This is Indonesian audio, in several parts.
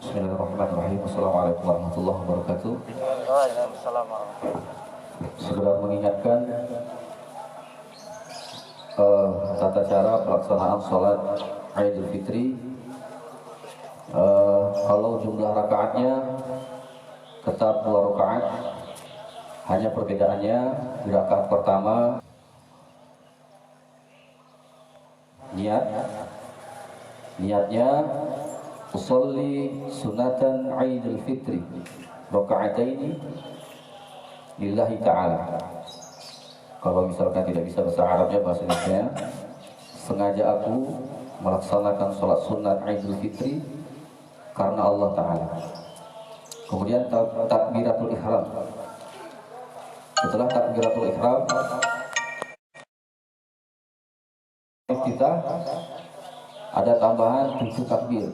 Bismillahirrahmanirrahim. Assalamualaikum warahmatullahi wabarakatuh. Waalaikumsalam warahmatullahi wabarakatuh. Segera mengingatkan tata cara pelaksanaan sholat Idul Fitri. Kalau jumlah rakaatnya tetap 2 rakaat, hanya perbedaannya di rakaat pertama niatnya usolli sunatan Idul Fitri raka'ataini lillahi ta'ala. Kalau misalkan tidak bisa bahasa Arabnya, bahasa Indonesia, sengaja aku melaksanakan sholat sunat Idul Fitri karena Allah Ta'ala. Kemudian takbiratul ihram. Setelah takbiratul ihram, kita ada tambahan 7 takbir,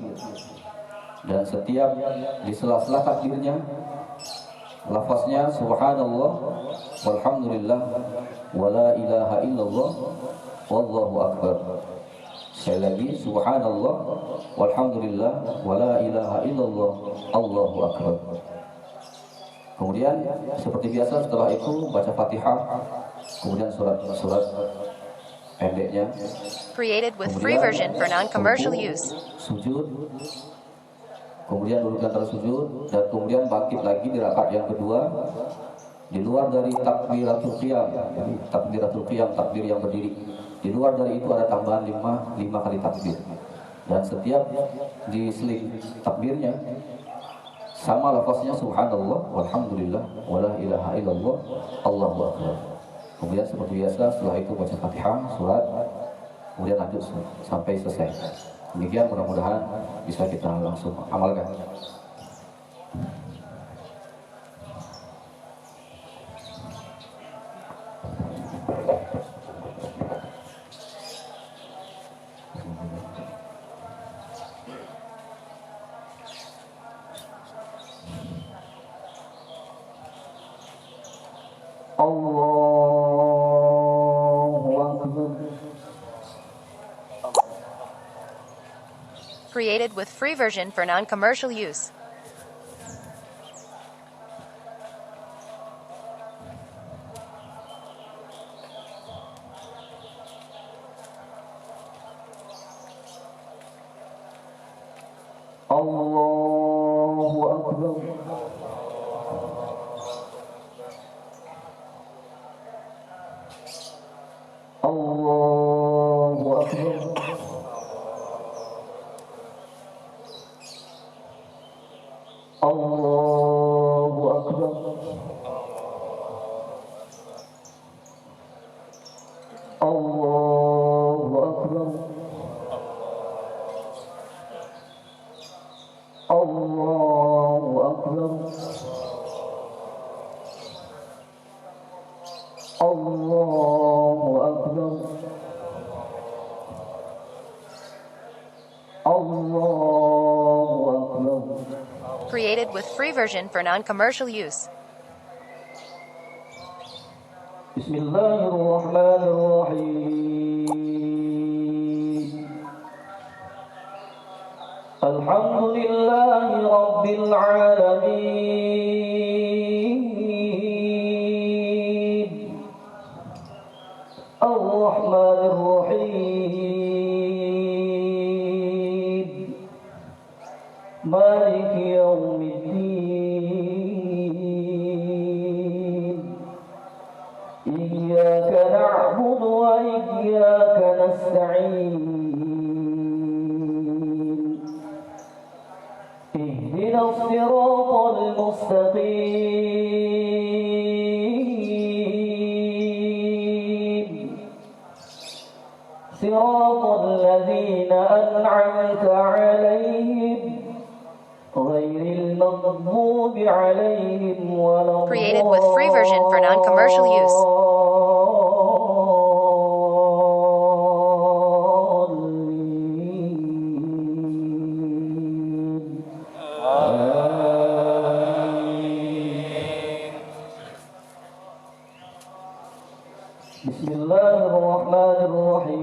dan setiap di sela-sela takbirnya lafaznya subhanallah walhamdulillah wala ilaha illallah wallahu akbar. Sekali lagi, subhanallah walhamdulillah wala ilaha illallah allahu akbar. Kemudian seperti biasa setelah itu baca Fatihah, kemudian surat pendeknya. Created with free version for non-commercial use. Sujud, kemudian duduk antara sujud, dan kemudian bangkit lagi di rakaat yang kedua di luar dari takbiratul qiyam. Takbiratul qiyam, takbir yang berdiri. Di luar dari itu ada tambahan 5 kali takbir. Dan setiap diseling takbirnya sama lafaznya subhanallah walhamdulillah wala ilaha illallah allahu akbar. Kemudian seperti biasa setelah itu baca Fatihah, surat, kemudian lanjut sampai selesai. Demikian, mudah-mudahan bisa kita langsung amalkan. Created with free version for non-commercial use. Allahu akbar. Allahu akbar. Allahu akbar. Allahu akbar. Allahu akbar. Allahu akbar. Allahu akbar. Created with free version for non-commercial use. Bismillahirrahmanirrahim. Alhamdulillahi rabbil alamin. Ar-Rahmanir-Rahim. Maliki yaumiddin. Iyyaka na'budu wa iyyaka nasta'in. Ihdinas siratal mustaqim. Siratal ladzina an'amta 'alaihim ghairil maghdubi 'alaihim waladdallin. Created with free version for non-commercial use. Bismillahirrahmanirrahim.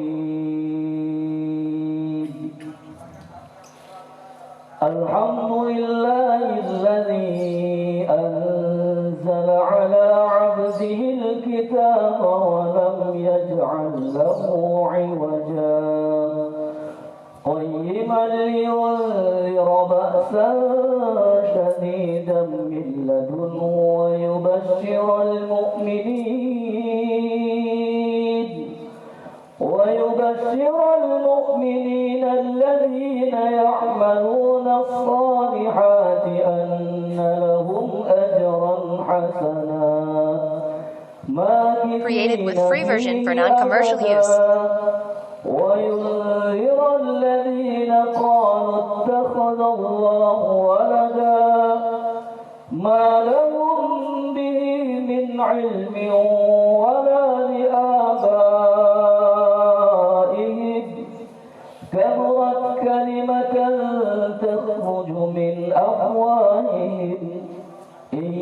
الحمد لله الذي أنزل على عبده الكتاب ولم يجعل له عوجا قيما لينذر بأسا شديدا من لدنه ويبشر المؤمنين الذين يعملون الصالحات أن لهم أجرا حسنا Created with free version for non-commercial use. وينذر الذين قالوا اتخذ الله ولدا ما لهم به من علم ولا لآبائهم كبرت كلمة تخرج من أفواههم إن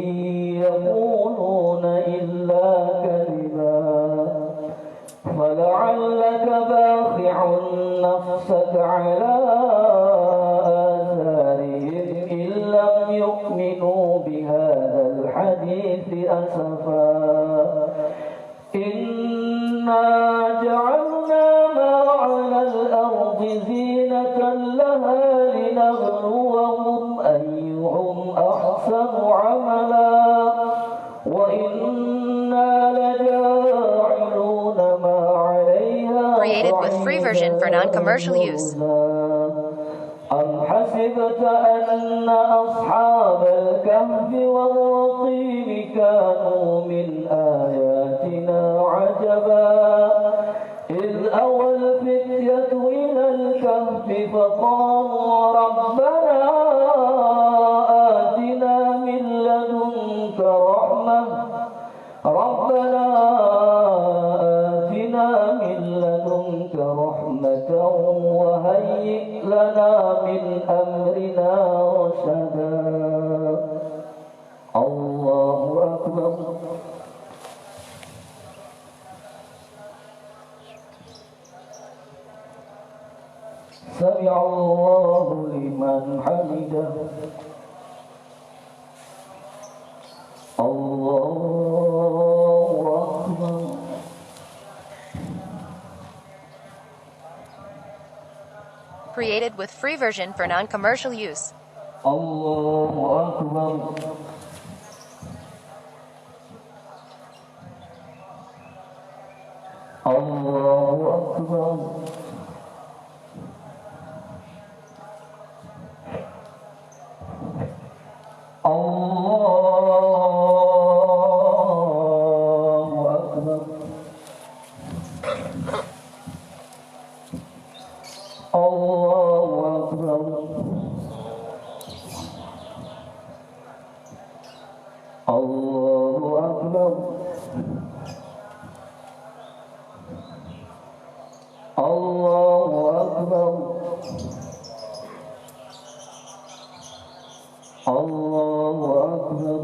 يقولون إلا كذبا فلعلك باخع نفسك على آثارهم إن لم يؤمنوا بهذا الحديث أسفا إنا جعلنا ما على الأرض زينة لها لنبلوهم أيهم أحسن عملا وإنا لجاعلون ما عليها Created with free version for non-commercial use. أم حسبت أن أصحاب الكهف والرقيم كانوا من آياتنا عجبا إذ أوى الفتية إلى الكهف فقالوا ربنا آتنا من لدنك رحمة وهيئ لنا من أمرنا رشدا الله أكبر سمع الله لمن حمده الله أكبر Created with free version for non-commercial use. الله أكبر الله أكبر الله أكبر الله أكبر الله أكبر الله أكبر الله أكبر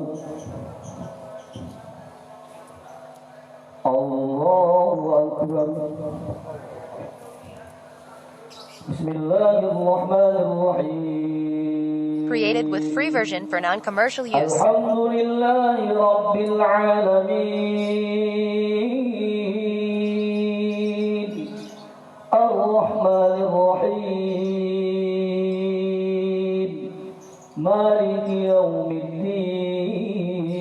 الله أكبر بسم الله الرحمن الرحيم Created with free version for non-commercial use. الحمد لله رب العالمين الرحمن الرحيم مالك يوم الدين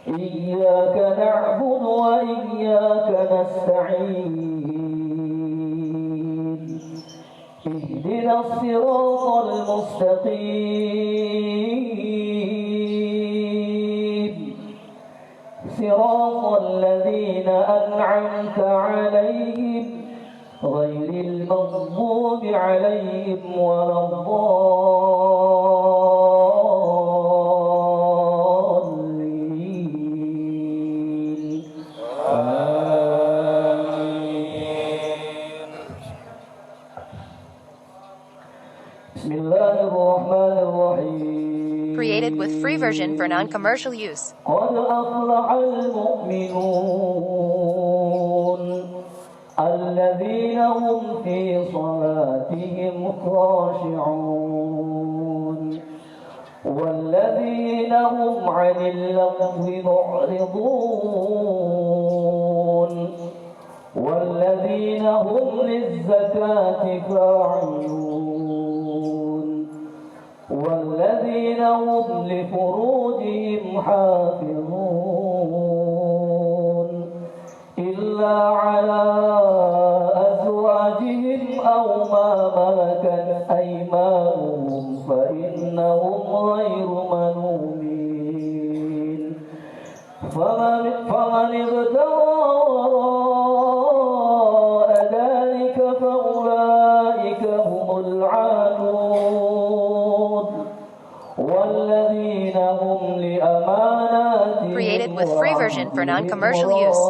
إياك نعبد وإياك نستعين اهدنا الصراط المستقيم صراط الذين أنعمت عليهم غير المغضوب عليهم ولا الضالين بسم الله الرحمن الرحيم Created with free version for non-commercial use. قد أفلح المؤمنون الذين هم في صلاتهم صلاتهم خاشعون والذين هم عن اللغو معرضون والذين هم للزكاة فاعلون والذين هم لفروجهم حافظون إلا على أزواجهم أو ما ملكت أيمانهم فإنهم غير ملومين فمن ابتغى ذلك فأولئك هم العادون والذين هم لأماناتهم Created with free version for non-commercial use.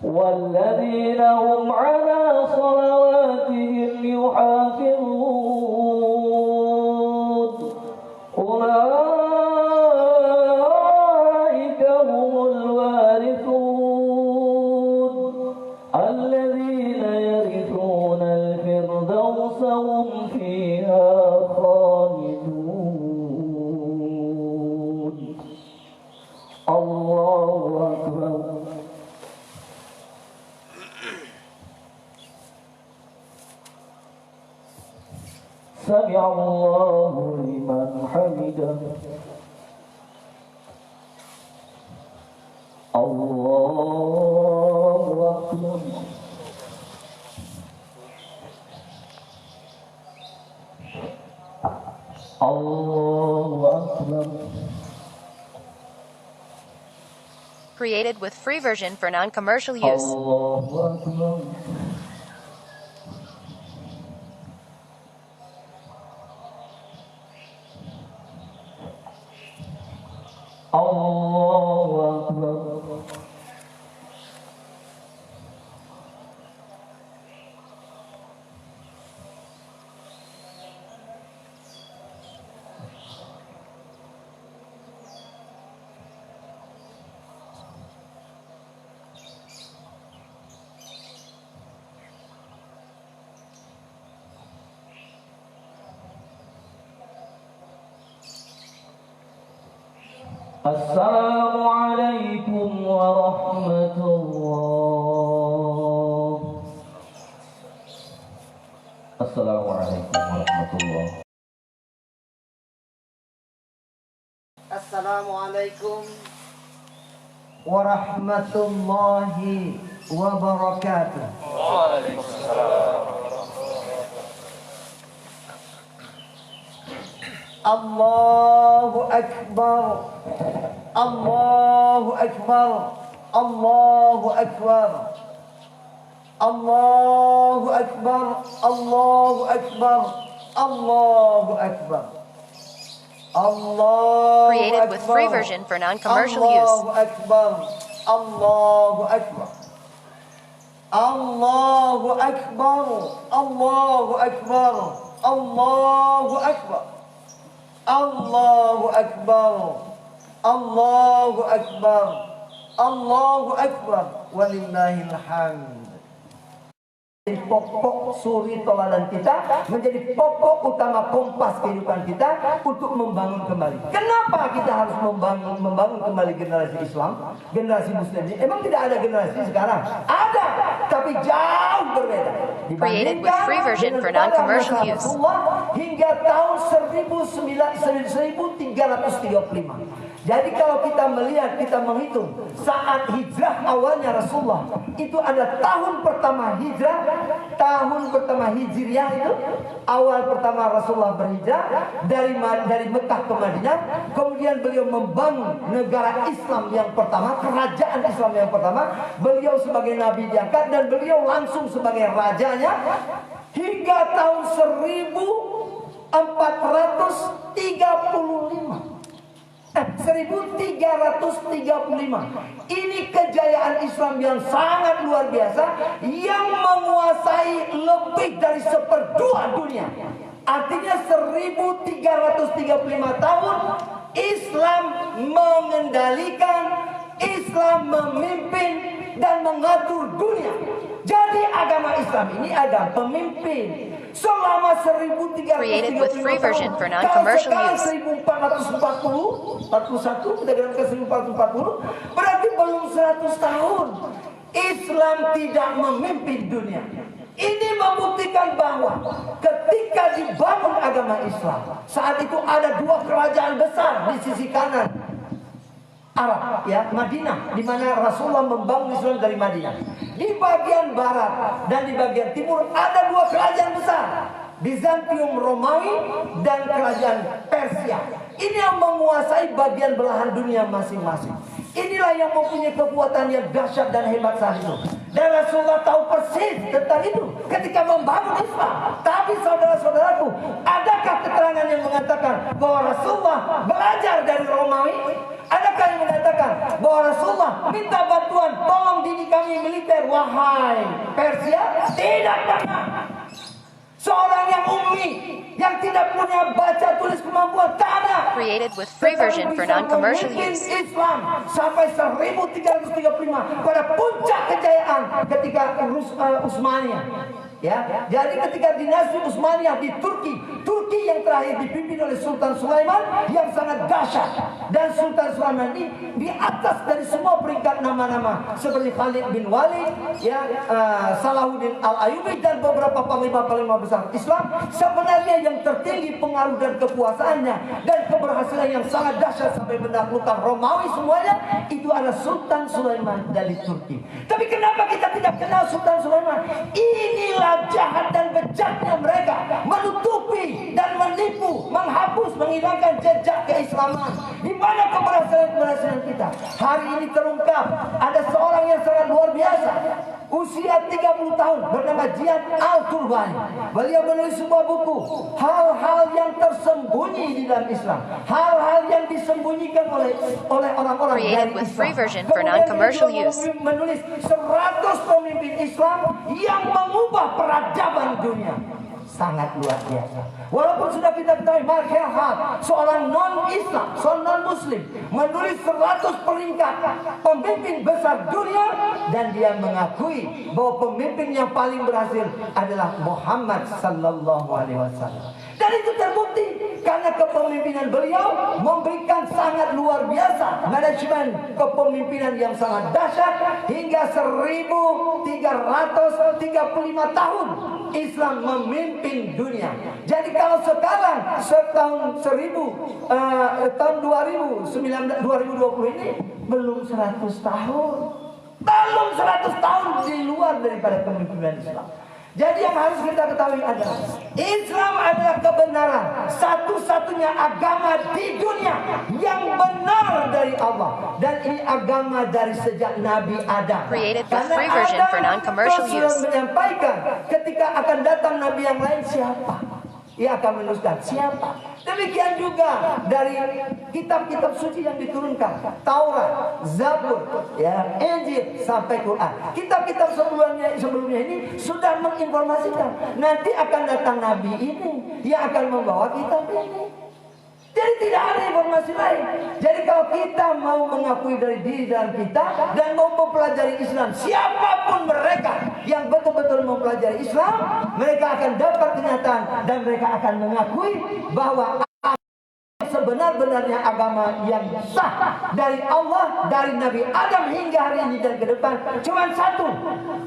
والذين هم على صلواتهم يحافظون أولئك هم الوارثون الذين يرثون الفردوس هم فيها خالدون الله أكبر سمع الله لمن حمده الله أكبر الله أكبر Created with free version for non-commercial use. الله أكبر الله أكبر السلام عليكم ورحمة الله. السلام عليكم ورحمة الله. السلام عليكم ورحمة الله وبركاته. الله أكبر الله أكبر الله أكبر الله أكبر الله أكبر الله أكبر الله Created with free version for non-commercial use. الله أكبر الله أكبر الله أكبر الله أكبر الله أكبر الله أكبر الله أكبر الله أكبر ولله الحمد. Pokok suri toladan kita, menjadi pokok utama kompas kehidupan kita untuk membangun kembali. Kenapa kita harus membangun kembali generasi Islam, generasi Muslim? Emang tidak ada generasi sekarang? Ada, tapi jauh berbeda. Created with free version for non-commercial use. Hingga tahun 1335. Jadi kalau kita melihat, kita menghitung saat hijrah awalnya Rasulullah, itu ada tahun pertama hijrah, tahun pertama hijriah itu awal pertama Rasulullah berhijrah dari Mekah ke Madinah. Kemudian beliau membangun negara Islam yang pertama, kerajaan Islam yang pertama. Beliau sebagai nabi diangkat dan beliau langsung sebagai rajanya hingga tahun 1435. 1335. Ini kejayaan Islam yang sangat luar biasa, yang menguasai lebih dari 1/2 dunia. Artinya 1335 tahun Islam mengendalikan, Islam memimpin dan mengatur dunia. Jadi agama Islam ini ada pemimpin selama 1330 Created with free version for tahun. non-commercial Kalau use. sekarang 1441, kita katakan 1440, berarti belum 100 tahun Islam tidak memimpin dunia. Ini membuktikan bahwa ketika dibangun agama Islam, saat itu ada dua kerajaan besar di sisi kanan Arab, ya, Madinah, di mana Rasulullah membangun Islam dari Madinah. Di bagian barat dan di bagian timur ada dua kerajaan besar, Bizantium Romawi dan kerajaan Persia. Ini yang menguasai bagian belahan dunia masing-masing. Inilah yang mempunyai kekuatan yang dahsyat dan hebat saat itu. Dan Rasulullah tahu persis tentang itu ketika membangun Islam. Tapi saudara-saudaraku, adakah keterangan yang mengatakan bahwa Rasulullah belajar dari Romawi? Adakah yang mengatakan bahwa Rasulullah minta bantuan, tolong didik kami militer, wahai Persia? Tidak pernah. Seorang yang ummi, yang tidak punya baca tulis kemampuan, tak ada. Created with free version for non-commercial use. Islam sampai 1335 pada puncak kejayaan ketika Utsmaniyah. Ya, jadi ketika dinasti Utsmaniyah di Turki yang terakhir dipimpin oleh Sultan Sulaiman yang sangat dahsyat, dan Sultan Sulaiman ini di atas dari semua peringkat nama-nama seperti Khalid bin Walid, ya, Salahuddin Al-Ayyubi dan beberapa panglima besar Islam. Sebenarnya yang tertinggi pengaruh dan kekuasaannya dan keberhasilan yang sangat dahsyat sampai menaklukkan Romawi semuanya itu adalah Sultan Sulaiman dari Turki. Tapi kenapa kita tidak kenal Sultan Sulaiman? Inilah jahat dan bejatnya mereka, menutupi dan menipu, menghapus, menghilangkan jejak keislaman. Di mana keberhasilan kita? Hari ini terungkap ada seorang yang sangat luar biasa, usia 30 tahun, bernama Jihad Al-Turbani. Beliau menulis sebuah buku, hal-hal yang tersembunyi di dalam Islam, hal-hal yang disembunyikan oleh orang-orang dari Created with Islam. free version for non-commercial Kemudian use. dia menulis 100 pemimpin Islam yang mengubah peradaban dunia. Sangat luar biasa. Walaupun sudah kita ketahui Mark Helhat, seorang non-Islam, seorang non-Muslim, menulis 100 peringkat pemimpin besar dunia, dan dia mengakui bahwa pemimpin yang paling berhasil adalah Muhammad sallallahu alaihi wasallam. Dan itu terbukti karena kepemimpinan beliau memberikan sangat luar biasa manajemen kepemimpinan yang sangat dahsyat hingga 1335 tahun Islam memimpin dunia. Jadi kalau sekarang tahun 2020 ini belum 100 tahun. Belum 100 tahun di luar daripada kepemimpinan Islam. Jadi yang harus kita ketahui adalah Islam adalah kebenaran, satu-satunya agama di dunia yang benar dari Allah, dan ini agama dari sejak Nabi Adam. Created with free version for non-commercial Rasulullah use. menyampaikan ketika akan datang Nabi yang lain siapa? Ia akan meneruskan siapa. Demikian juga dari kitab-kitab suci yang diturunkan, Taurat, Zabur, ya, Injil sampai Quran. Kitab-kitab sebelumnya ini sudah menginformasikan nanti akan datang Nabi ini yang akan membawa kitab ini. Jadi tidak ada informasi lain. Jadi kalau kita mau mengakui dari diri dalam kita dan mau mempelajari Islam, siapapun mereka yang betul-betul mempelajari Islam, mereka akan dapat kenyataan dan mereka akan mengakui bahwa sebenar-benarnya agama yang sah dari Allah, dari Nabi Adam hingga hari ini dan ke depan cuma satu,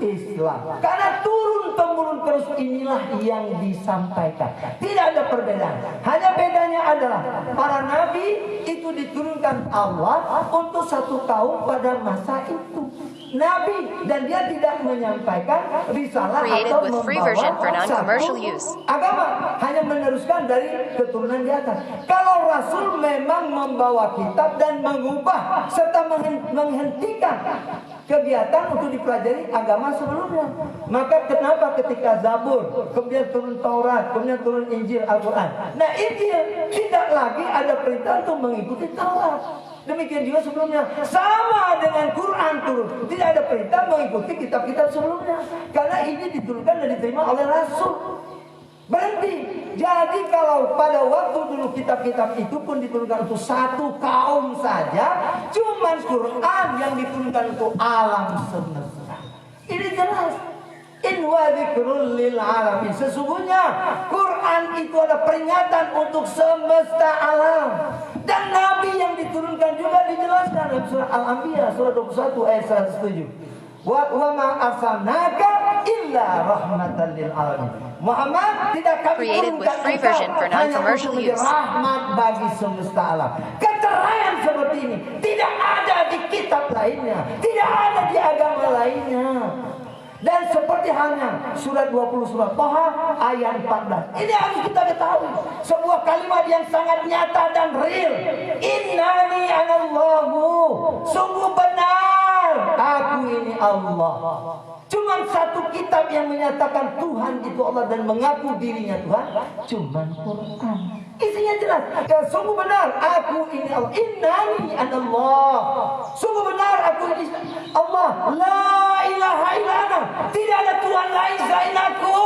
Islam. Karena turun-temurun terus inilah yang disampaikan. Tidak ada perbedaan. Hanya bedanya adalah para nabi itu diturunkan Allah untuk satu kaum pada masa itu. Nabi, dan dia tidak menyampaikan risalah Created atau with free version for membawa non-commercial satu use. agama, hanya meneruskan dari keturunan di atas. Kalau Rasul memang membawa kitab dan mengubah serta menghentikan kegiatan untuk dipelajari agama sebelumnya, maka kenapa ketika Zabur, kemudian turun Taurat, kemudian turun Injil, Al-Quran, nah Injil tidak lagi ada perintah untuk mengikuti Taurat. Demikian juga sebelumnya, sama dengan Quran turun, tidak ada perintah mengikuti kitab-kitab sebelumnya, karena ini diturunkan dan diterima oleh Rasul. Berhenti. Jadi kalau pada waktu dulu kitab-kitab itu pun diturunkan untuk satu kaum saja, cuman Quran yang diturunkan untuk alam semesta. Ini jelas. In wa dzikrul lil alamin. Sesungguhnya Quran itu adalah peringatan untuk semesta alam. Dan Nabi yang diturunkan juga dijelaskan dalam surah Al-Anbiya surah 21 ayat 107. Wa ma arsalnaka illa rahmatan lil alamin. Muhammad tidak kami Created with turunkan free engkau version for hanya non-commercial untuk menjadi use. rahmat bagi semesta alam. Keterangan seperti ini tidak ada di kitab lainnya, tidak ada di agama lainnya. Dan seperti halnya surat 20 surat Thaha ayat 14. Ini harus kita ketahui. Sebuah kalimat yang sangat nyata dan real. Innani anallahu. Sungguh benar aku ini Allah. Cuma satu kitab yang menyatakan Tuhan itu Allah dan mengaku dirinya Tuhan. Cuma Quran. Isinya jelas. Ya, sungguh benar aku ini Allah. Innani anallah. Sungguh benar aku ini Allah. La ilaha illallah. Tidak ada Tuhan lain selain aku.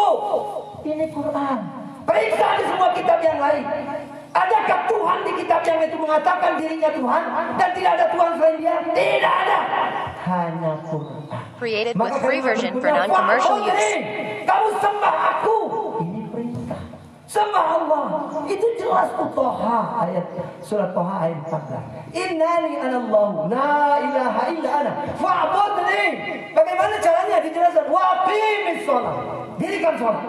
Ini Quran. Periksa di semua kitab yang lain. Adakah Tuhan di kitab yang itu mengatakan dirinya Tuhan dan tidak ada Tuhan selain Dia? Tidak ada. Hanya Quran. Created with free version for non-commercial use. Kamu sembah aku. Ini perintah. Sembah Allah. Itu jelas Thaha ayat surat Thaha ayat 14. Innani anallahu la ilaha illa ana fa'budni. Bagaimana caranya dijelaskan? Wa aqimis shalah. Dirikan salat.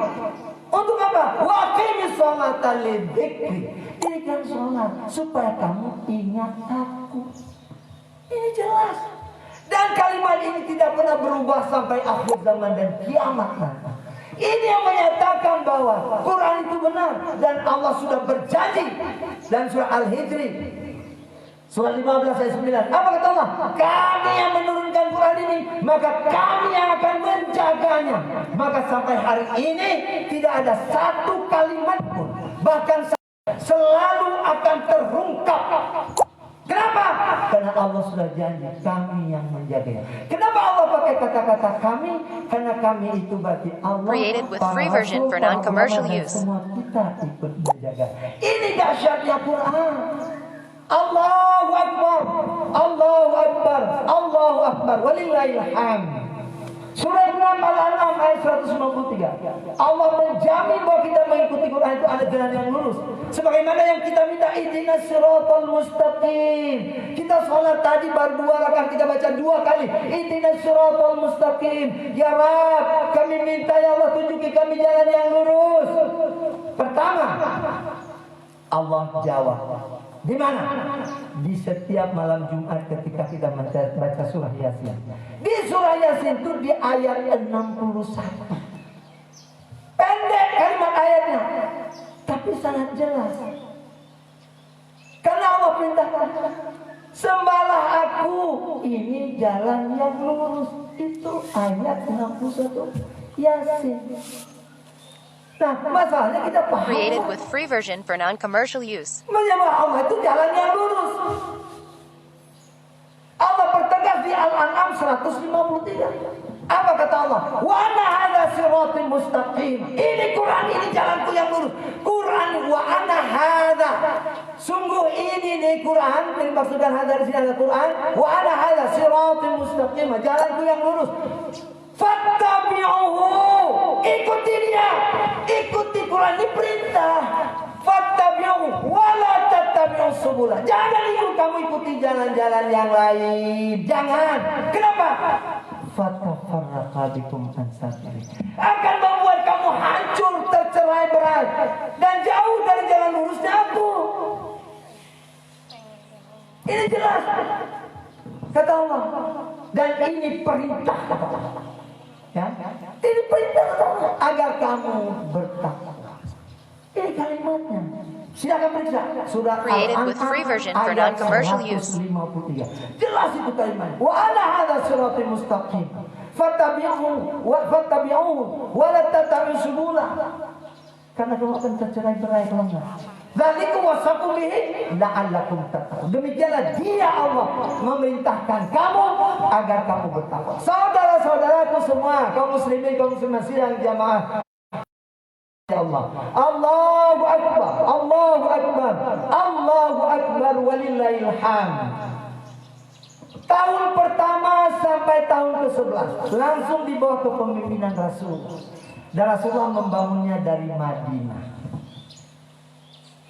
Untuk apa? Wa aqimis shalata lidzikri. Dirikan salat supaya kamu ingat aku. Ini jelas. Dan kalimat ini tidak pernah berubah sampai akhir zaman dan kiamat nanti. Ini yang menyatakan bahwa Quran itu benar dan Allah sudah berjanji dalam surah Al-Hijri surah 15 ayat 9. Apa kata Allah? Kami yang menurunkan Quran ini, maka kami yang akan menjaganya. Maka sampai hari ini tidak ada satu kalimat pun, bahkan selalu akan terungkap. Kenapa? Karena Allah sudah janji kami yang menjaganya. Kenapa Allah pakai kata-kata kami? Karena kami itu berarti Allah. Created with free version for non-commercial use. Semua kita ikut menjaga. Ini dahsyatnya Quran. Allahu Akbar, Allahu Akbar, Allahu Akbar, walillahil hamd. Surat 6 Al-An'am ayat 193. Allah menjamin bahwa kita mengikuti Quran itu ada jalan yang lurus. Sebagaimana yang kita minta ihdinas siratal mustaqim. Kita sholat tadi baru 2 rakaat kita baca 2 kali. Ihdinas siratal mustaqim. Ya Rabb, kami minta ya Allah tunjuki kami jalan yang lurus. Pertama, Allah jawab. Di mana? Di setiap malam Jumat ketika kita baca surah Yasin. Di surah Yasin itu di ayat 61. Pendek kalimat ayatnya, tapi sangat jelas. Karena Allah perintahkan, sembahlah aku, ini jalan yang lurus. Itu ayat 61 Yasin. Nah, masalahnya kita paham. Created with free version for non-commercial use. Menyembah Allah itu jalan yang lurus. Allah pertegas di Al-An'am 153. Apa kata Allah? Wa ana hadza siratal mustaqim. Ini Quran, ini jalanku yang lurus. Quran wa ana hadza. Sungguh ini nih Quran, dimaksudkan hadza di sini adalah Quran. Wa ana hadza siratal mustaqim, jalanku yang lurus. Fattabi'uhu. Ikuti dia. Ikuti Quran, ini perintah. Fattabi'uhu wa la tattabi'us subula. Jangan kamu ikuti jalan-jalan yang lain. Jangan. Kenapa? Fatafarraqa bikum an sabili. Akan membuat kamu hancur, tercerai-berai dan jauh dari jalan lurusnya aku. Ini jelas. Kata Allah. Dan ini perintah. Ya, ini perintah agar kamu bertakwa. Ini kalimatnya. Silakan periksa surah Created with free version for non-commercial use. 153. Jelas itu kalimatnya. Wa ana hadza siratal mustaqim. Fattabi'uhu wa la tattabi'us subula. Karena kamu akan tercerai-berai kalau enggak. Dzalikum wasaqum bihi la'allakum tattaqun. Demikianlah dia Allah memerintahkan kamu agar kamu bertakwa. Saudara-saudaraku semua, kaum muslimin, kaum muslimat sidang jamaah. Ya Allah. Allahu Akbar. Allahu Akbar. Allahu Akbar walillahil hamd. Tahun pertama sampai tahun ke-11 langsung di bawah kepemimpinan Rasul. Dan Rasulullah membangunnya dari Madinah.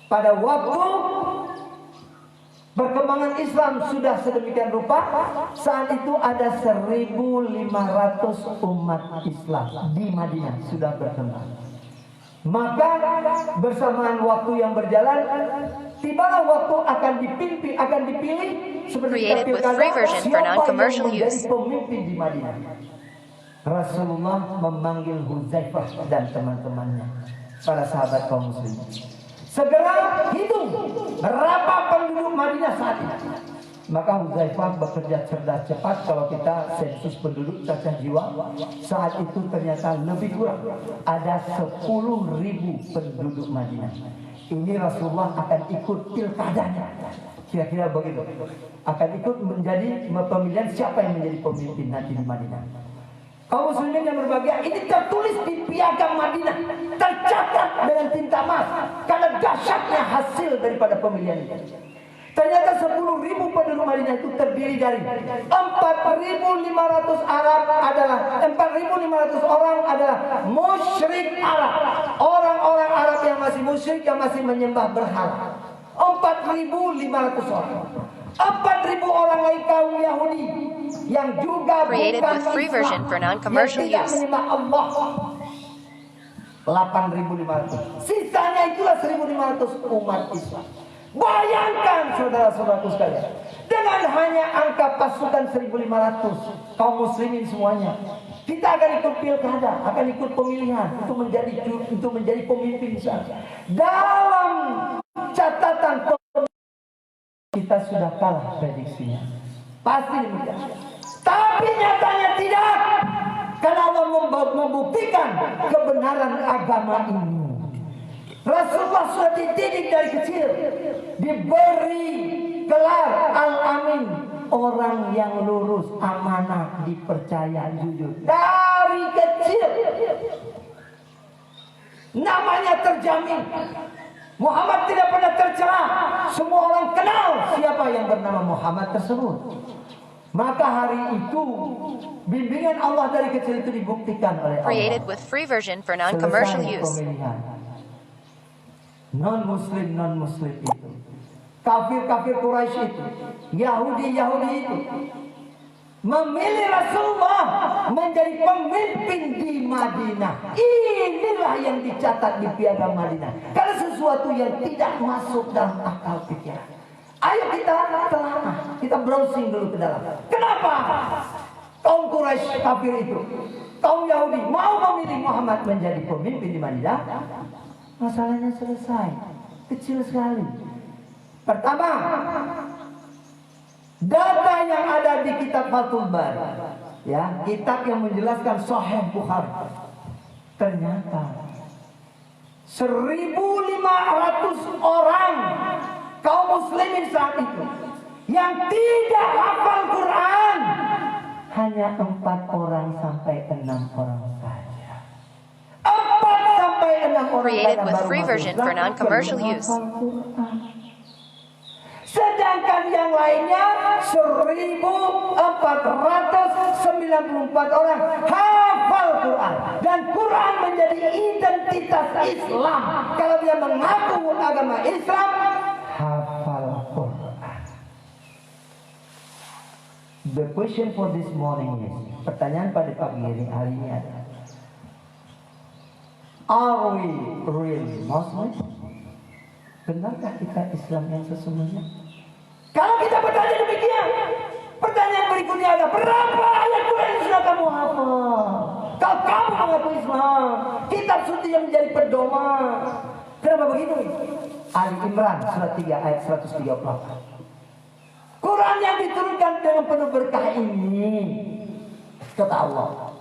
Pada waktu perkembangan Islam sudah sedemikian rupa, saat itu ada 1.500 umat Islam di Madinah sudah berkembang. Maka bersamaan waktu yang berjalan, tibalah waktu akan dipilih seperti Created with free version for siapa yang non-commercial menjadi use. pemimpin di Madinah. Rasulullah memanggil Huzaifah dan teman-temannya, para sahabat kaum muslimin. Segera hitung berapa penduduk Madinah saat itu. Maka Huzaifah bekerja cerdas cepat. Kalau kita sensus penduduk cacah jiwa, saat itu ternyata lebih kurang ada 10.000 penduduk Madinah. Ini Rasulullah akan ikut pilkadanya. Kira-kira begitu. Akan ikut menjadi pemilihan siapa yang menjadi pemimpin nanti di Madinah. Kaum muslimin yang berbahagia, ini tertulis di piagam Madinah, tercatat dengan tinta emas karena dahsyatnya hasil daripada pemilihan itu. Ternyata 10.000 penduduk Madinah itu terdiri dari 4.500 orang adalah musyrik Arab. Orang-orang Arab yang masih musyrik, yang masih menyembah berhala. 4.500 orang. 4.000 orang lagi kaum Yahudi yang juga Created bukan with free Islam, version for non-commercial yang tidak use. menyembah Allah. 8.500. Sisanya itulah 1.500 umat Islam. Bayangkan saudara-saudaraku sekalian, dengan hanya angka pasukan 1.500 kaum muslimin semuanya, kita akan ikut pilkada, akan ikut pemilihan untuk menjadi pemimpin saja. Dalam catatan kita sudah kalah prediksinya, pasti demikian. Tapi nyatanya tidak, karena Allah membuktikan kebenaran agama ini. Rasulullah sudah dididik dari kecil, diberi gelar Al-Amin, orang yang lurus, amanah, dipercaya, jujur. Dari kecil namanya terjamin. Muhammad tidak pernah tercela. Semua orang kenal siapa yang bernama Muhammad tersebut. Maka hari itu bimbingan Allah dari kecil itu dibuktikan oleh Allah. Created with free version for non-commercial Selesai use. pemilihan. Non-muslim itu, kafir Quraisy itu, Yahudi itu memilih Rasulullah menjadi pemimpin di Madinah. Inilah yang dicatat di piagam Madinah. Karena sesuatu yang tidak masuk dalam akal pikiran. Ayo kita telah, kita browsing dulu ke dalam. Kenapa kaum Quraisy kafir itu, kaum Yahudi mau memilih Muhammad menjadi pemimpin di Madinah? Masalahnya selesai, kecil sekali. Pertama, data yang ada di kitab Fathul Bari, ya, kitab yang menjelaskan Sahih Bukhari, ternyata 1.500 orang kaum muslimin saat itu yang tidak hafal Quran hanya 4 orang sampai 6 orang saja. 4 sampai 6 orang. Created with free version for non-commercial use. Sedangkan yang lainnya 1.494 orang hafal Quran. Dan Quran menjadi identitas Islam. Kalau dia mengaku agama Islam, hafal Quran. The question for this morning is, pertanyaan pada pagi ini hari ini adalah, are we real Muslims? Benarkah kita Islam yang sesungguhnya? Kalau kita bertanya demikian, pertanyaan berikutnya adalah, berapa ayat Quran yang sudah kamu hafal? Kalau kamu mengaku Islam, kitab suci yang menjadi pedoman. Kenapa begitu? Ali Imran surat 3 ayat 134. Quran yang diturunkan dengan penuh berkah ini, kata Allah,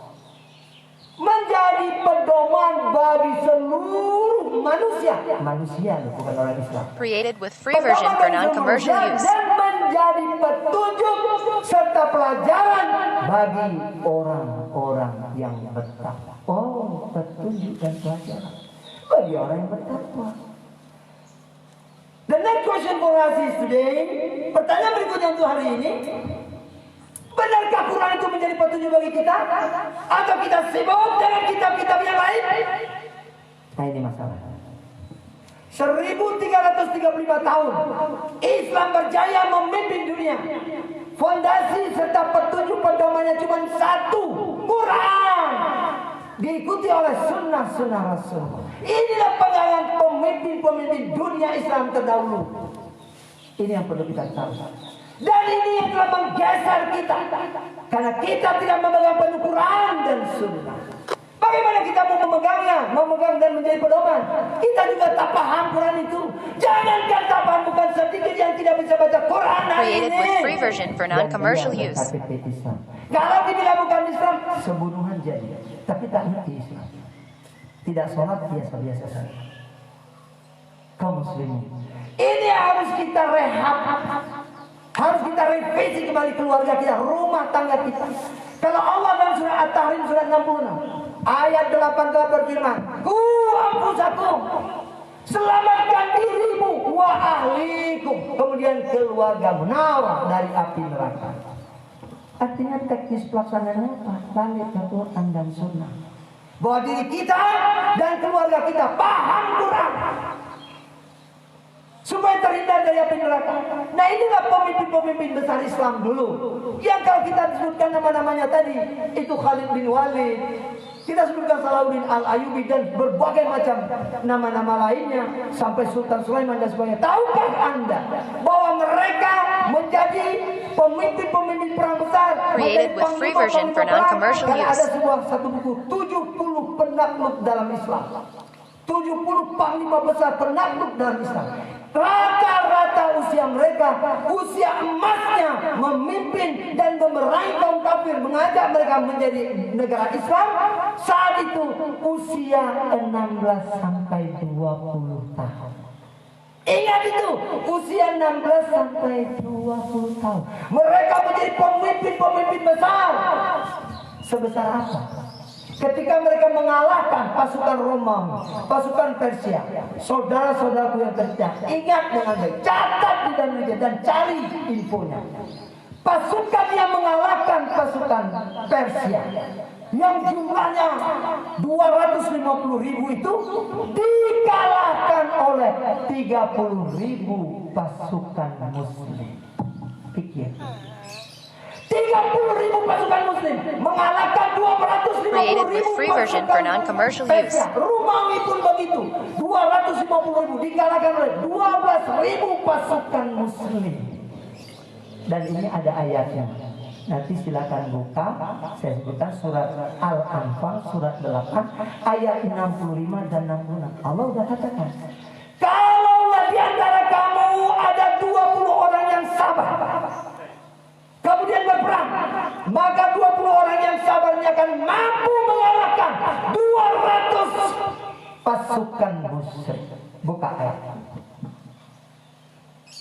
menjadi pedoman bagi seluruh manusia. Manusia loh, bukan orang Islam. Created with free version for non-commercial use. Dan menjadi petunjuk serta pelajaran bagi orang-orang yang bertakwa. Oh, petunjuk dan pelajaran bagi orang yang bertakwa. The next question for us is today. Pertanyaan berikutnya untuk hari ini, Benarkah Quran itu menjadi petunjuk bagi kita? Atau kita sibuk dengan kitab-kitab yang lain? Nah ini masalah. 1335 tahun Islam berjaya memimpin dunia. Fondasi serta petunjuk pedomannya cuma satu, Quran, diikuti oleh sunnah-sunnah Rasul. Inilah pegangan pemimpin-pemimpin dunia Islam terdahulu. Ini yang perlu kita tahu. Dan ini yang telah menggeser kita, karena kita tidak memegang penuh Quran dan sunnah. Bagaimana kita mau memegangnya, memegang dan menjadi pedoman? Kita juga tak paham Quran itu. Jangankan tak paham, bukan sedikit yang tidak bisa baca Quran hari Created ini. with free version for non-commercial use. Kalau dibilang bukan Islam, sebunuhan jadi. Tapi tak ngerti Islam. Tidak sholat, biasa-biasa saja. Kaum muslimin, ini harus kita rehab. Harus kita revisi kembali keluarga kita, rumah tangga kita. Kalau Allah dalam surah At-Tahrim surat 66 ayat 8 berfirman, "Ku anfusakum," selamatkan dirimu, wa ahlikum, kemudian keluargamu, nawa dari api neraka. Artinya teknis pelaksanaannya apa? Balik ke Quran dan Sunnah. Bahwa diri kita dan keluarga kita paham Quran, supaya terhindar dari api neraka. Nah inilah pemimpin-pemimpin besar Islam dulu. Yang kalau kita sebutkan nama-namanya tadi, itu Khalid bin Walid, kita sebutkan Salahuddin Al-Ayyubi dan berbagai macam nama-nama lainnya, sampai Sultan Sulaiman dan sebagainya. Tahukah Anda bahwa mereka menjadi pemimpin-pemimpin perang besar? Created with free version for non-commercial Karena use. ada satu buku 70 penakluk dalam Islam. 70 panglima besar penakluk dalam Islam. Rata-rata usia mereka, usia emasnya memimpin dan memerangi kaum kafir, mengajak mereka menjadi negara Islam. Saat itu usia 16 sampai 20 tahun. Ingat itu, usia 16 sampai 20 tahun. Mereka menjadi pemimpin-pemimpin besar. Sebesar apa? Ketika mereka mengalahkan pasukan Romawi, pasukan Persia, saudara-saudaraku yang tercinta, ingat dengan baik, catat di dalam meja dan cari infonya. Pasukan yang mengalahkan pasukan Persia, yang jumlahnya 250.000 itu, dikalahkan oleh 30.000 pasukan Muslim. Pikir. 30.000 pasukan Muslim mengalahkan 250.000 Created with free version for non-commercial use. Romawi pun begitu, 250.000 dikalahkan oleh 12.000 pasukan Muslim. Dan ini ada ayatnya. Nanti silakan buka. Saya sebutkan surat Al-Anfal surat 8 ayat 65 dan 66. Allah sudah katakan, kalaulah di antara kamu ada 20 orang yang sabar, kemudian berperang, maka 20 orang yang sabarnya akan mampu mengalahkan 200 pasukan musyrik. Buka ayat.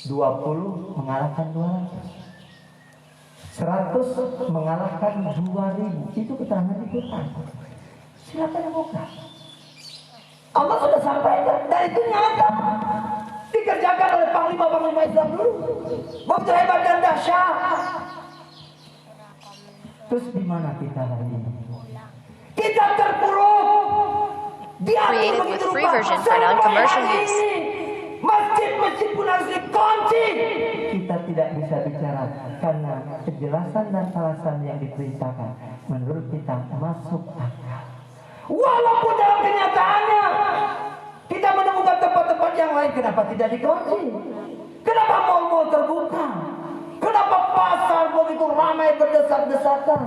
20 mengalahkan 200. 100 mengalahkan 2.000. Itu keterangan di Quran. Silakan buka. Allah sudah sampaikan dan itu nyata. Dikerjakan oleh panglima-panglima Islam dulu. Begitu hebat dan dahsyat. Terus di mana kita hari ini? Kita terpuruk. Created with free version for non-commercial use. Masjid-masjid pun harus dikunci. Kita tidak bisa bicara karena kejelasan dan alasan yang diperintahkan menurut kita masuk akal. Walaupun dalam kenyataannya kita menemukan tempat-tempat yang lain, kenapa tidak dikunci? Kenapa mal-mal terbuka? Kenapa pasar begitu ramai berdesak-desakan?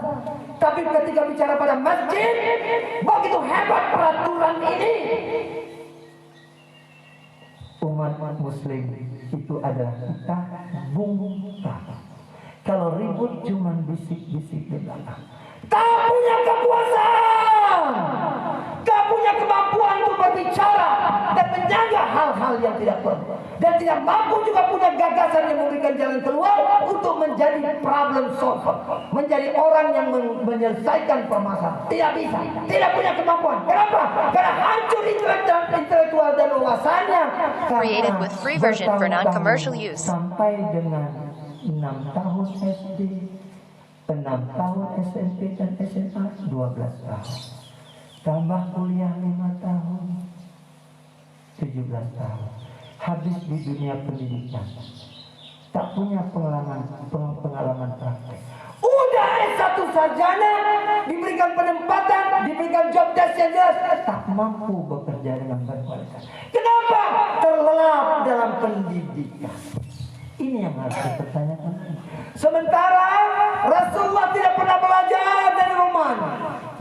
Tapi ketika bicara pada masjid, begitu hebat peraturan ini. Umat Muslim itu adalah kita bungkah. Kalau ribut cuma bisik-bisik di belakang. Tak punya kekuasaan, tak punya kemampuan untuk berbicara dan menjaga hal-hal yang tidak perlu, dan tidak mampu juga punya gagasan yang memberikan jalan keluar untuk menjadi problem solver, menjadi orang yang menyelesaikan permasalahan. Tidak bisa, tidak punya kemampuan. Kenapa? Karena hancur intelektual dan wawasannya. Created with free version for non-commercial use. Sampai dengan 6 tahun SD, 6 tahun SMP dan SMA 12 tahun. Tambah kuliah 5 tahun 17 tahun. Habis di dunia pendidikan. Tak punya pengalaman praktek. Udah S1 sarjana, diberikan penempatan, diberikan job desk yang jelas, tak mampu bekerja dengan berkualitas. Kenapa? Terlelap dalam pendidikan. Ini yang harus dipertanyakan. Sementara Rasulullah tidak pernah belajar dari Romawi.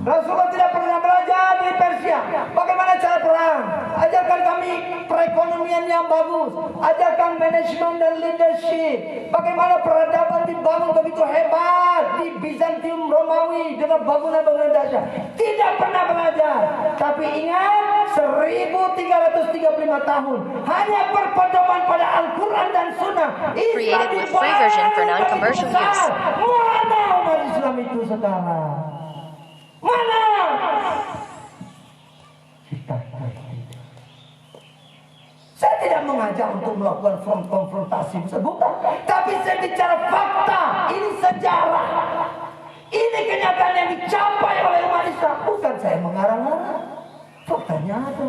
Rasulullah tidak pernah belajar dari Persia. Bagaimana cara perang? Ajarkan kami perekonomian yang bagus. Ajarkan manajemen dan leadership. Bagaimana peradaban dibangun begitu hebat di Bizantium Romawi dengan bangunan-bangunan dahsyat. Tidak pernah belajar. Tapi ingat, 1335 tahun hanya berpedoman pada Al-Quran dan Sunnah. Created with free version for non-commercial use. Mana umat Islam itu sekarang? Mana? Kita tidak. Saya tidak mengajak untuk melakukan konfrontasi, bukan. Tapi saya bicara fakta. Ini sejarah. Ini kenyataan yang dicapai oleh umat Islam. Bukan saya mengarang-arang. Faktanya ada.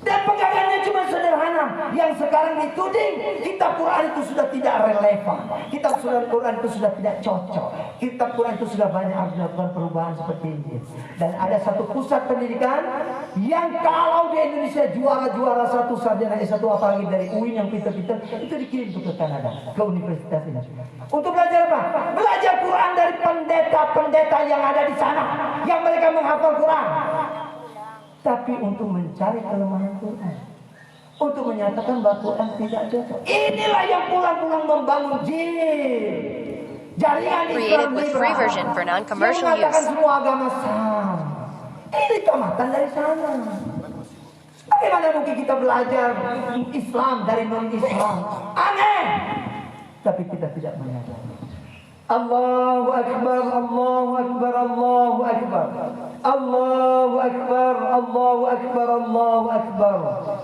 Dan pegangannya cuma sederhana. Yang sekarang dituding kitab Quran itu sudah tidak relevan. Kitab Quran itu sudah tidak cocok. Kitab Quran itu sudah banyak harus dilakukan perubahan seperti ini. Dan ada satu pusat pendidikan yang kalau di Indonesia juara-juara satu sarjana S1 apalagi dari UIN yang pintar-pintar itu dikirim ke Kanada, ke universitas ini. Untuk belajar apa? Belajar Quran dari pendeta-pendeta yang ada di sana, yang mereka menghafal Quran. Tapi untuk mencari kelemahan Quran, untuk menyatakan bahwa Quran tidak cocok. Inilah yang pulang-pulang membangun jaringan Islam liberal yang mengatakan semua agama sama. Ini tamatan dari sana. Bagaimana mungkin kita belajar Islam dari non-Islam? Aneh. Tapi kita tidak menyadari. Allahu Akbar, Allahu Akbar, Allahu Akbar. Allahu Akbar, Allahu Akbar, Allahu Akbar.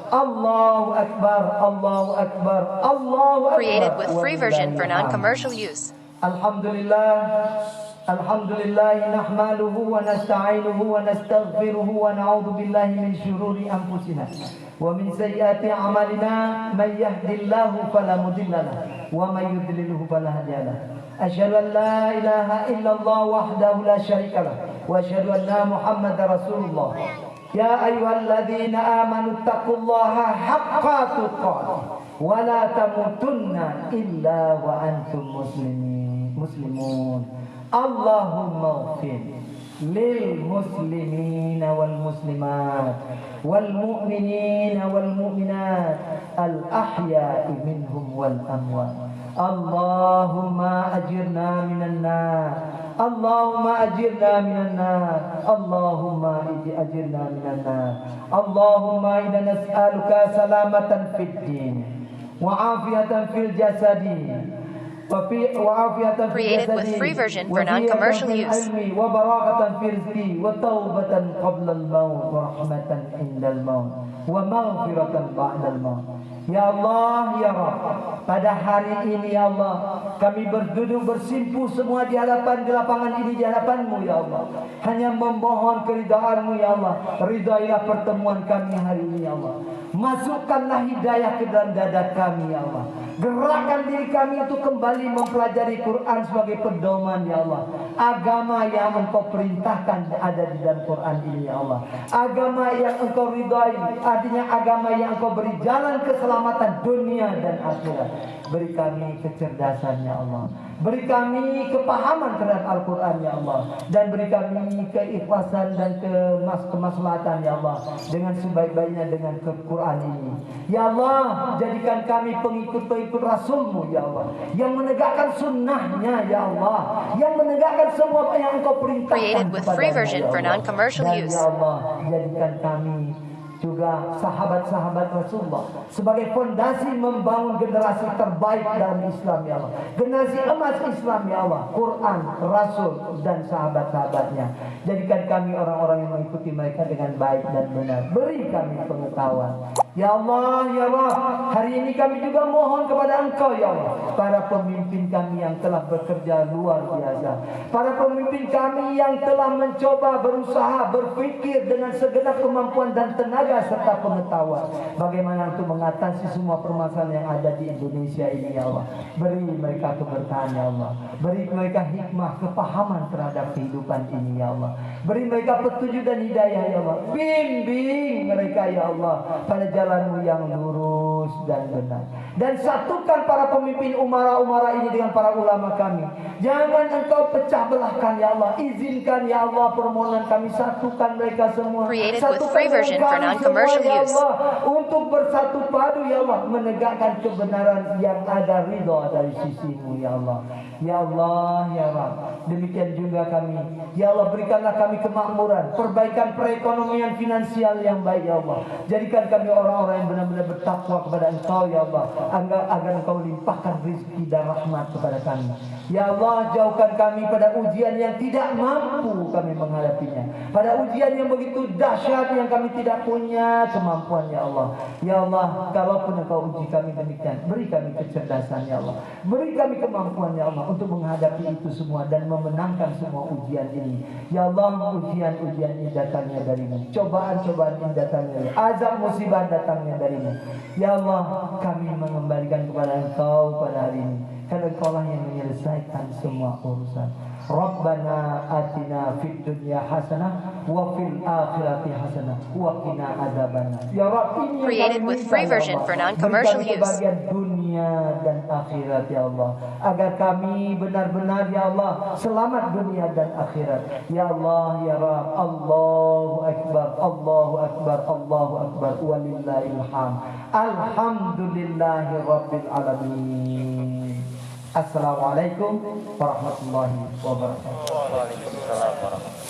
Allahu Akbar, Allahu Akbar, Allahu Akbar. Created with free version for non-commercial use. Alhamdulillah. Alhamdulillah nahmaduhu wa nasta'inuhu wa nastaghfiruhu wa na'udzu billahi min syururi anfusina wa min sayyiati a'malina may yahdihillahu fala mudilla lahu wa may yudlilhu fala hadiya lahu. Asyhadu an la ilaha illallah wahdahu la syarika lahu wa asyhadu anna Muhammadar Rasulullah. Ya ayyuhalladzina amanu taqullaha haqqa tuqatih wa la tamutunna illa wa antum muslimun. Allahumma ighfir lil muslimina wal muslimat wal mu'minina wal mu'minat al ahya'i minhum wal amwat. Allahumma ajirna minan nar. Allahumma ajirna minan nar. Allahumma ajirna minan nar. Allahumma inna nas'aluka salamatan fid din wa afiyatan fil jasadi. Created with free version for non-commercial use. وبراءة في رزقي وتوبة قبل الموت ورحمة عند الموت ومغفرة بعد الموت. Ya Allah, ya Rabb, pada hari ini ya Allah, kami berduduk bersimpuh semua di lapangan ini di hadapan-Mu ya Allah. Hanya memohon keridhaan-Mu ya Allah. Ridailah pertemuan kami hari ini ya Allah. Masukkanlah hidayah ke dalam dada kami ya Allah. Gerakkan diri kami untuk kembali mempelajari Quran sebagai pedoman ya Allah. Agama yang Engkau perintahkan ada di dalam Quran ini ya Allah. Agama yang Engkau ridai, artinya agama yang Engkau beri jalan keselamatan dunia dan akhirat. Beri kami kecerdasan ya Allah. Beri kami kepahaman terhadap Al-Quran ya Allah. Dan beri kami keikhlasan dan kemaslahatan ya Allah. Dengan sebaik-baiknya dengan Quran ini. Ya Allah, jadikan kami pengikut-pengikut Rasul-Mu ya Allah. Yang menegakkan sunnahnya ya Allah. Yang menegakkan semua yang Engkau perintahkan. Created with free version for non-commercial use. Ya Allah, jadikan kami juga sahabat-sahabat Rasulullah sebagai fondasi membangun generasi terbaik dalam Islam ya Allah. Generasi emas Islam ya Allah. Quran, Rasul dan sahabat-sahabatnya. Jadikan kami orang-orang yang mengikuti mereka dengan baik dan benar. Beri kami pengetahuan. Ya Allah, ya Rabb, hari ini kami juga mohon kepada Engkau ya Allah, para pemimpin kami yang telah bekerja luar biasa, para pemimpin kami yang telah mencoba berusaha berpikir dengan segenap kemampuan dan tenaga serta pengetahuan bagaimana untuk mengatasi semua permasalahan yang ada di Indonesia ini ya Allah. Beri mereka keberkahan ya Allah, beri mereka hikmah, kepahaman terhadap kehidupan ini ya Allah, beri mereka petunjuk dan hidayah ya Allah, bimbing mereka ya Allah pada jalanmu yang lurus dan benar. Dan satukan para pemimpin umara-umara ini dengan para ulama kami. Jangan engkau pecah belahkan ya Allah. Izinkan ya Allah permohonan kami, satukan mereka semua. Created with Satukan free version for kami non-commercial semua, ya use. Allah, untuk bersatu padu ya Allah, menegakkan kebenaran yang ada ridha dari sisimu ya Allah. Ya Allah ya Rabb, demikian juga kami ya Allah, berikanlah kami kemakmuran, perbaikan perekonomian finansial yang baik ya Allah. Jadikan kami orang-orang yang benar-benar bertakwa kepada Engkau ya Allah, agar Engkau limpahkan rezeki dan rahmat kepada kami. Ya Allah, jauhkan kami pada ujian yang tidak mampu kami menghadapinya, pada ujian yang begitu dahsyat yang kami tidak punya kemampuan ya Allah. Ya Allah, kalaupun Engkau uji kami demikian, beri kami kecerdasan ya Allah, beri kami kemampuan ya Allah untuk menghadapi itu semua dan memenangkan semua ujian ini. Ya Allah, ujian-ujian ini datangnya darimu, cobaan-cobaan ini datangnya darimu, azab musibah datangnya darimu. Ya Allah, kami mengembalikan kepada Engkau pada hari ini, karena Engkau lah yang menyelesaikan semua urusan. Rabbana atina fid dunya hasanah wa fil akhirati hasanah wa qina adzabannar. Ya Rabb, ini Created with free version for non-commercial use. Bagian dunia dan akhirat ya Allah, agar kami benar-benar ya Allah selamat dunia dan akhirat. Ya Allah ya Rabb, Allahu akbar, Allahu akbar, Allahu akbar, walillahil hamd. Alhamdulillahi rabbil alamin. Assalamualaikum warahmatullahi wabarakatuh. Waalaikumsalam warahmatullahi wabarakatuh.